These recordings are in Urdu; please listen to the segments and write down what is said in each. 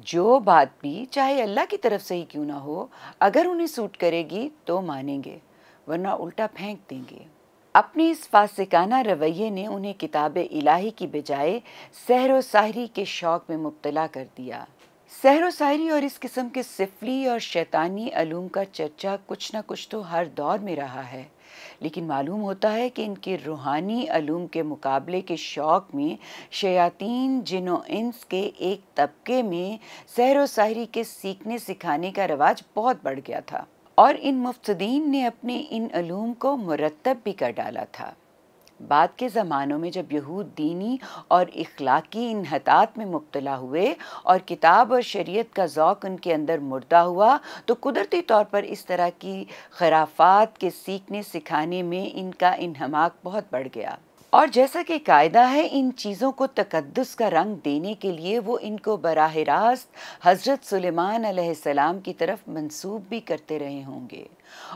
جو بات بھی چاہے اللہ کی طرف سے ہی کیوں نہ ہو، اگر انہیں سوٹ کرے گی تو مانیں گے، ورنہ الٹا پھینک دیں گے۔ اپنے اس فاسقانہ رویے نے انہیں کتاب الہی کی بجائے سحر و ساحری کے شوق میں مبتلا کر دیا۔ سحر و ساحری اور اس قسم کے سفلی اور شیطانی علوم کا چرچا کچھ نہ کچھ تو ہر دور میں رہا ہے، لیکن معلوم ہوتا ہے کہ ان کے روحانی علوم کے مقابلے کے شوق میں شیاطین جن و انس کے ایک طبقے میں سحر و ساحری کے سیکھنے سکھانے کا رواج بہت بڑھ گیا تھا، اور ان مفسدین نے اپنے ان علوم کو مرتب بھی کر ڈالا تھا۔ بعد کے زمانوں میں جب یہود دینی اور اخلاقی انحطاط میں مبتلا ہوئے اور کتاب اور شریعت کا ذوق ان کے اندر مردہ ہوا، تو قدرتی طور پر اس طرح کی خرافات کے سیکھنے سکھانے میں ان کا انہماک بہت بڑھ گیا، اور جیسا کہ قاعدہ ہے ان چیزوں کو تقدس کا رنگ دینے کے لیے وہ ان کو براہ راست حضرت سلیمان علیہ السلام کی طرف منسوب بھی کرتے رہے ہوں گے،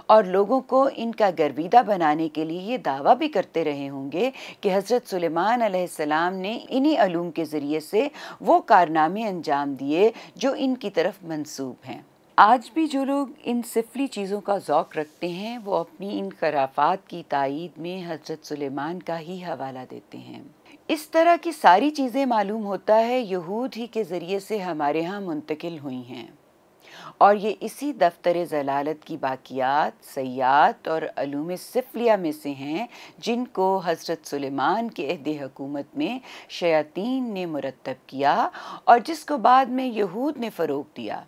اور لوگوں کو ان کا گرویدہ بنانے کے لیے یہ دعویٰ بھی کرتے رہے ہوں گے کہ حضرت سلیمان علیہ السلام نے انہی علوم کے ذریعے سے وہ کارنامے انجام دیے جو ان کی طرف منسوب ہیں۔ آج بھی جو لوگ ان سفلی چیزوں کا ذوق رکھتے ہیں وہ اپنی ان خرافات کی تائید میں حضرت سلیمان کا ہی حوالہ دیتے ہیں۔ اس طرح کی ساری چیزیں معلوم ہوتا ہے یہود ہی کے ذریعے سے ہمارے ہاں منتقل ہوئی ہیں، اور یہ اسی دفتر ضلالت کی باقیات، سیئات اور علوم سفلیہ میں سے ہیں جن کو حضرت سلیمان کے عہد حکومت میں شیاطین نے مرتب کیا اور جس کو بعد میں یہود نے فروغ دیا۔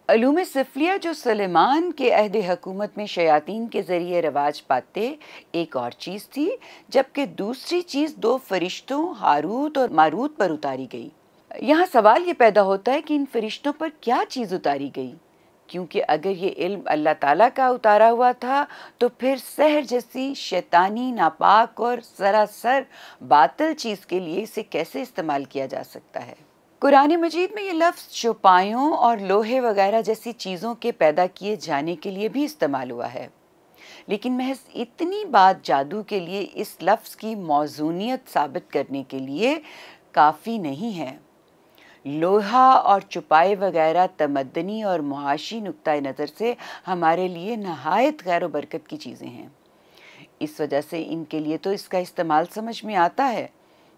علوم سفلیہ جو سلیمان کے عہد حکومت میں شیاطین کے ذریعے رواج پاتے ایک اور چیز تھی، جبکہ دوسری چیز دو فرشتوں ہاروت اور ماروت پر اتاری گئی۔ یہاں سوال یہ پیدا ہوتا ہے کہ ان فرشتوں پر کیا چیز اتاری گئی، کیونکہ اگر یہ علم اللہ تعالیٰ کا اتارا ہوا تھا تو پھر سحر جیسی شیطانی، ناپاک اور سراسر باطل چیز کے لیے اسے کیسے استعمال کیا جا سکتا ہے؟ قرآن مجید میں یہ لفظ چوپایوں اور لوہے وغیرہ جیسی چیزوں کے پیدا کیے جانے کے لیے بھی استعمال ہوا ہے، لیکن محض اتنی بات جادو کے لیے اس لفظ کی موزونیت ثابت کرنے کے لیے کافی نہیں ہے۔ لوہا اور چوپائے وغیرہ تمدنی اور معاشی نقطۂ نظر سے ہمارے لیے نہایت خیر و برکت کی چیزیں ہیں، اس وجہ سے ان کے لیے تو اس کا استعمال سمجھ میں آتا ہے،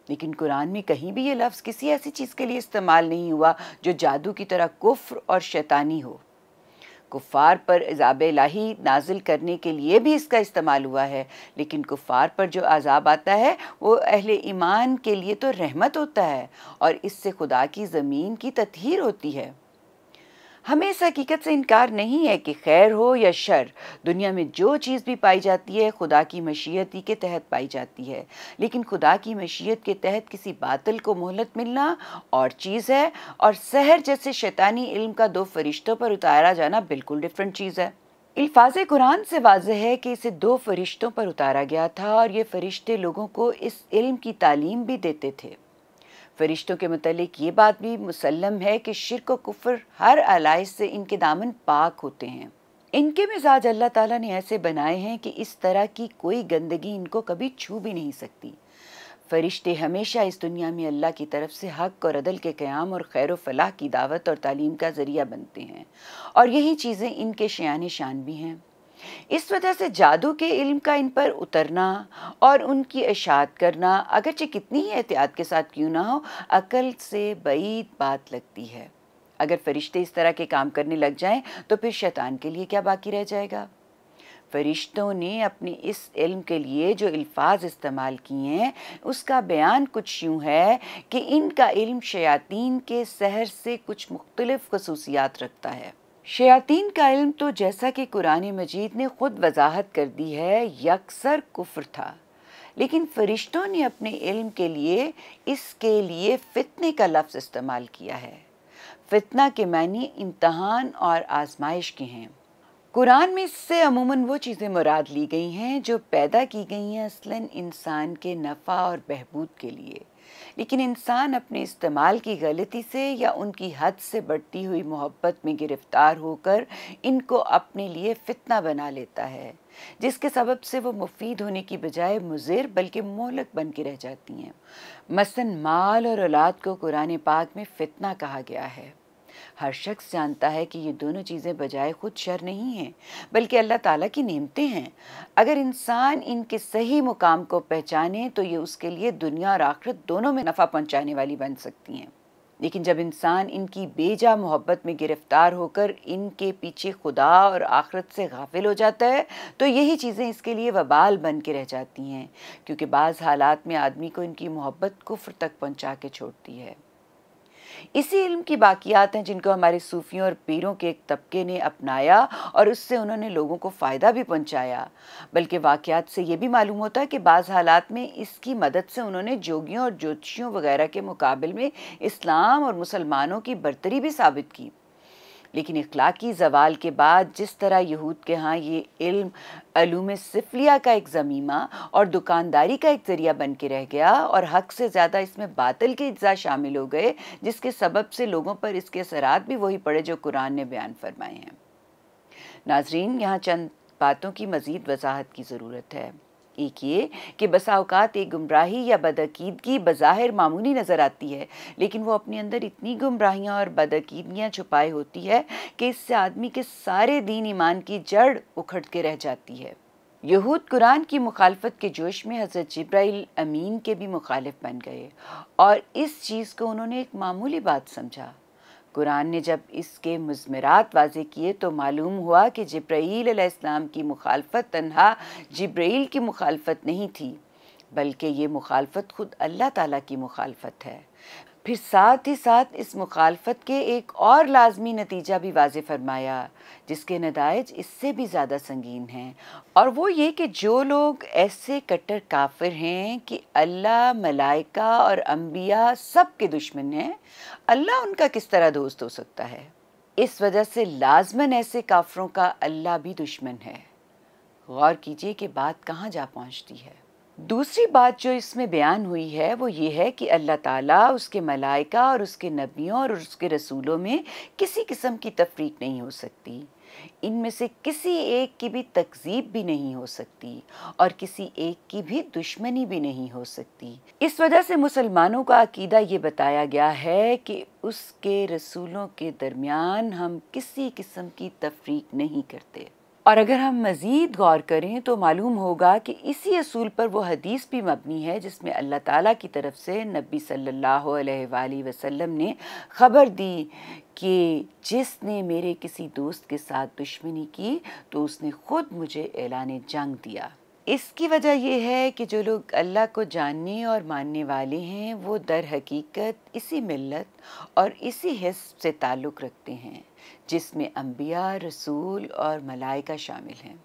لیکن قرآن میں کہیں بھی یہ لفظ کسی ایسی چیز کے لیے استعمال نہیں ہوا جو جادو کی طرح کفر اور شیطانی ہو۔ کفار پر عذاب الہی نازل کرنے کے لیے بھی اس کا استعمال ہوا ہے، لیکن کفار پر جو عذاب آتا ہے وہ اہل ایمان کے لیے تو رحمت ہوتا ہے، اور اس سے خدا کی زمین کی تطہیر ہوتی ہے۔ ہمیں اس حقیقت سے انکار نہیں ہے کہ خیر ہو یا شر، دنیا میں جو چیز بھی پائی جاتی ہے خدا کی مشیت ہی کے تحت پائی جاتی ہے، لیکن خدا کی مشیت کے تحت کسی باطل کو مہلت ملنا اور چیز ہے، اور سحر جیسے شیطانی علم کا دو فرشتوں پر اتارا جانا بالکل ڈیفرنٹ چیز ہے۔ الفاظ قرآن سے واضح ہے کہ اسے دو فرشتوں پر اتارا گیا تھا، اور یہ فرشتے لوگوں کو اس علم کی تعلیم بھی دیتے تھے۔ فرشتوں کے متعلق یہ بات بھی مسلم ہے کہ شرک و کفر ہر علائش سے ان کے دامن پاک ہوتے ہیں۔ ان کے مزاج اللہ تعالیٰ نے ایسے بنائے ہیں کہ اس طرح کی کوئی گندگی ان کو کبھی چھو بھی نہیں سکتی۔ فرشتے ہمیشہ اس دنیا میں اللہ کی طرف سے حق اور عدل کے قیام اور خیر و فلاح کی دعوت اور تعلیم کا ذریعہ بنتے ہیں، اور یہی چیزیں ان کے شایان شان بھی ہیں۔ اس وجہ سے جادو کے علم کا ان پر اترنا اور ان کی اشاعت کرنا اگرچہ کتنی ہی احتیاط کے ساتھ کیوں نہ ہو، عقل سے بعید بات لگتی ہے۔ اگر فرشتے اس طرح کے کام کرنے لگ جائیں تو پھر شیطان کے لیے کیا باقی رہ جائے گا؟ فرشتوں نے اپنے اس علم کے لیے جو الفاظ استعمال کیے ہیں اس کا بیان کچھ یوں ہے کہ ان کا علم شیاطین کے سحر سے کچھ مختلف خصوصیات رکھتا ہے۔ شیاطین کا علم تو جیسا کہ قرآن مجید نے خود وضاحت کر دی ہے یکسر کفر تھا، لیکن فرشتوں نے اپنے علم کے لیے اس کے لیے فتنے کا لفظ استعمال کیا ہے۔ فتنہ کے معنی امتحان اور آزمائش کے ہیں۔ قرآن میں اس سے عموماً وہ چیزیں مراد لی گئی ہیں جو پیدا کی گئی ہیں اصلاً انسان کے نفع اور بہبود کے لیے، لیکن انسان اپنے استعمال کی غلطی سے یا ان کی حد سے بڑھتی ہوئی محبت میں گرفتار ہو کر ان کو اپنے لیے فتنہ بنا لیتا ہے، جس کے سبب سے وہ مفید ہونے کی بجائے مضر بلکہ مہلک بن کے رہ جاتی ہیں۔ مثلاً مال اور اولاد کو قرآن پاک میں فتنہ کہا گیا ہے۔ ہر شخص جانتا ہے کہ یہ دونوں چیزیں بجائے خود شر نہیں ہیں بلکہ اللہ تعالیٰ کی نعمتیں ہیں۔ اگر انسان ان کے صحیح مقام کو پہچانے تو یہ اس کے لیے دنیا اور آخرت دونوں میں نفع پہنچانے والی بن سکتی ہیں، لیکن جب انسان ان کی بے جا محبت میں گرفتار ہو کر ان کے پیچھے خدا اور آخرت سے غافل ہو جاتا ہے تو یہی چیزیں اس کے لیے وبال بن کے رہ جاتی ہیں، کیونکہ بعض حالات میں آدمی کو ان کی محبت کفر تک پہنچا کے چھوڑتی ہے۔ اسی علم کی باقیات ہیں جن کو ہمارے صوفیوں اور پیروں کے ایک طبقے نے اپنایا اور اس سے انہوں نے لوگوں کو فائدہ بھی پہنچایا، بلکہ واقعات سے یہ بھی معلوم ہوتا ہے کہ بعض حالات میں اس کی مدد سے انہوں نے جوگیوں اور جوتشیوں وغیرہ کے مقابل میں اسلام اور مسلمانوں کی برتری بھی ثابت کی۔ لیکن اخلاقی زوال کے بعد جس طرح یہود کے ہاں یہ علم علوم سفلیہ کا ایک ضمیمہ اور دکانداری کا ایک ذریعہ بن کے رہ گیا اور حق سے زیادہ اس میں باطل کے اجزاء شامل ہو گئے، جس کے سبب سے لوگوں پر اس کے اثرات بھی وہی پڑے جو قرآن نے بیان فرمائے ہیں۔ ناظرین، یہاں چند باتوں کی مزید وضاحت کی ضرورت ہے۔ ایک یہ کہ بسا اوقات ایک گمراہی یا بدعقیدگی بظاہر معمولی نظر آتی ہے، لیکن وہ اپنے اندر اتنی گمراہیاں اور بدعقیدگیاں چھپائے ہوتی ہے کہ اس سے آدمی کے سارے دین ایمان کی جڑ اکھڑ کے رہ جاتی ہے۔ یہود قرآن کی مخالفت کے جوش میں حضرت جبرائیل امین کے بھی مخالف بن گئے اور اس چیز کو انہوں نے ایک معمولی بات سمجھا۔ قرآن نے جب اس کے مضمرات واضح کیے تو معلوم ہوا کہ جبرائیل علیہ السلام کی مخالفت تنہا جبرائیل کی مخالفت نہیں تھی، بلکہ یہ مخالفت خود اللہ تعالیٰ کی مخالفت ہے۔ پھر ساتھ ہی ساتھ اس مخالفت کے ایک اور لازمی نتیجہ بھی واضح فرمایا جس کے نتائج اس سے بھی زیادہ سنگین ہیں، اور وہ یہ کہ جو لوگ ایسے کٹر کافر ہیں کہ اللہ، ملائکہ اور انبیاء سب کے دشمن ہیں، اللہ ان کا کس طرح دوست ہو سکتا ہے؟ اس وجہ سے لازماً ایسے کافروں کا اللہ بھی دشمن ہے۔ غور کیجئے کہ بات کہاں جا پہنچتی ہے۔ دوسری بات جو اس میں بیان ہوئی ہے وہ یہ ہے کہ اللہ تعالیٰ، اس کے ملائکہ اور اس کے نبیوں اور اس کے رسولوں میں کسی قسم کی تفریق نہیں ہو سکتی، ان میں سے کسی ایک کی بھی تکذیب بھی نہیں ہو سکتی اور کسی ایک کی بھی دشمنی بھی نہیں ہو سکتی۔ اس وجہ سے مسلمانوں کا عقیدہ یہ بتایا گیا ہے کہ اس کے رسولوں کے درمیان ہم کسی قسم کی تفریق نہیں کرتے۔ اور اگر ہم مزید غور کریں تو معلوم ہوگا کہ اسی اصول پر وہ حدیث بھی مبنی ہے جس میں اللہ تعالیٰ کی طرف سے نبی صلی اللہ علیہ وآلہ وسلم نے خبر دی کہ جس نے میرے کسی دوست کے ساتھ دشمنی کی تو اس نے خود مجھے اعلان جنگ دیا۔ اس کی وجہ یہ ہے کہ جو لوگ اللہ کو جاننے اور ماننے والے ہیں وہ در حقیقت اسی ملت اور اسی حزب سے تعلق رکھتے ہیں جس میں انبیاء، رسول اور ملائکہ شامل ہیں۔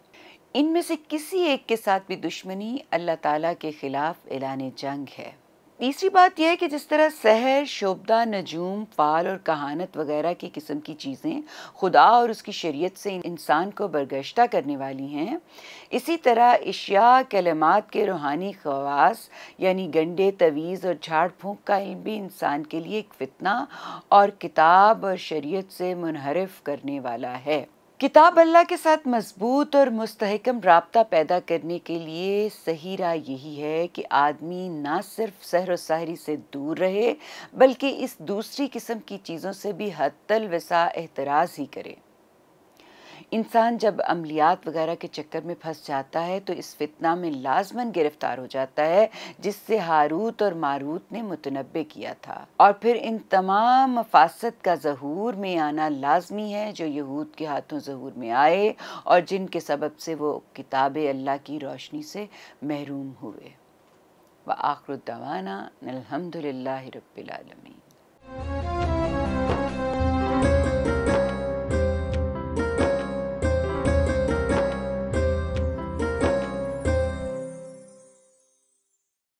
ان میں سے کسی ایک کے ساتھ بھی دشمنی اللہ تعالیٰ کے خلاف اعلان جنگ ہے۔ تیسری بات یہ ہے کہ جس طرح سحر، شعبدہ، نجوم، فال اور کہانت وغیرہ کی قسم کی چیزیں خدا اور اس کی شریعت سے انسان کو برگشتہ کرنے والی ہیں، اسی طرح اشیاء، کلمات کے روحانی خواص یعنی گنڈے، تویز اور جھاڑ پھونک کا علم بھی انسان کے لیے ایک فتنہ اور کتاب اور شریعت سے منحرف کرنے والا ہے۔ کتاب اللہ کے ساتھ مضبوط اور مستحکم رابطہ پیدا کرنے کے لیے صحیح راہ یہی ہے کہ آدمی نہ صرف سحر و ساحری سے دور رہے بلکہ اس دوسری قسم کی چیزوں سے بھی حد الوسع احتراز ہی کرے۔ انسان جب عملیات وغیرہ کے چکر میں پھنس جاتا ہے تو اس فتنہ میں لازماً گرفتار ہو جاتا ہے جس سے ہاروت اور ماروت نے متنبع کیا تھا، اور پھر ان تمام مفاسد کا ظہور میں آنا لازمی ہے جو یہود کے ہاتھوں ظہور میں آئے اور جن کے سبب سے وہ کتاب اللہ کی روشنی سے محروم ہوئے۔ وآخر دعوانا الحمد للہ رب العالمین۔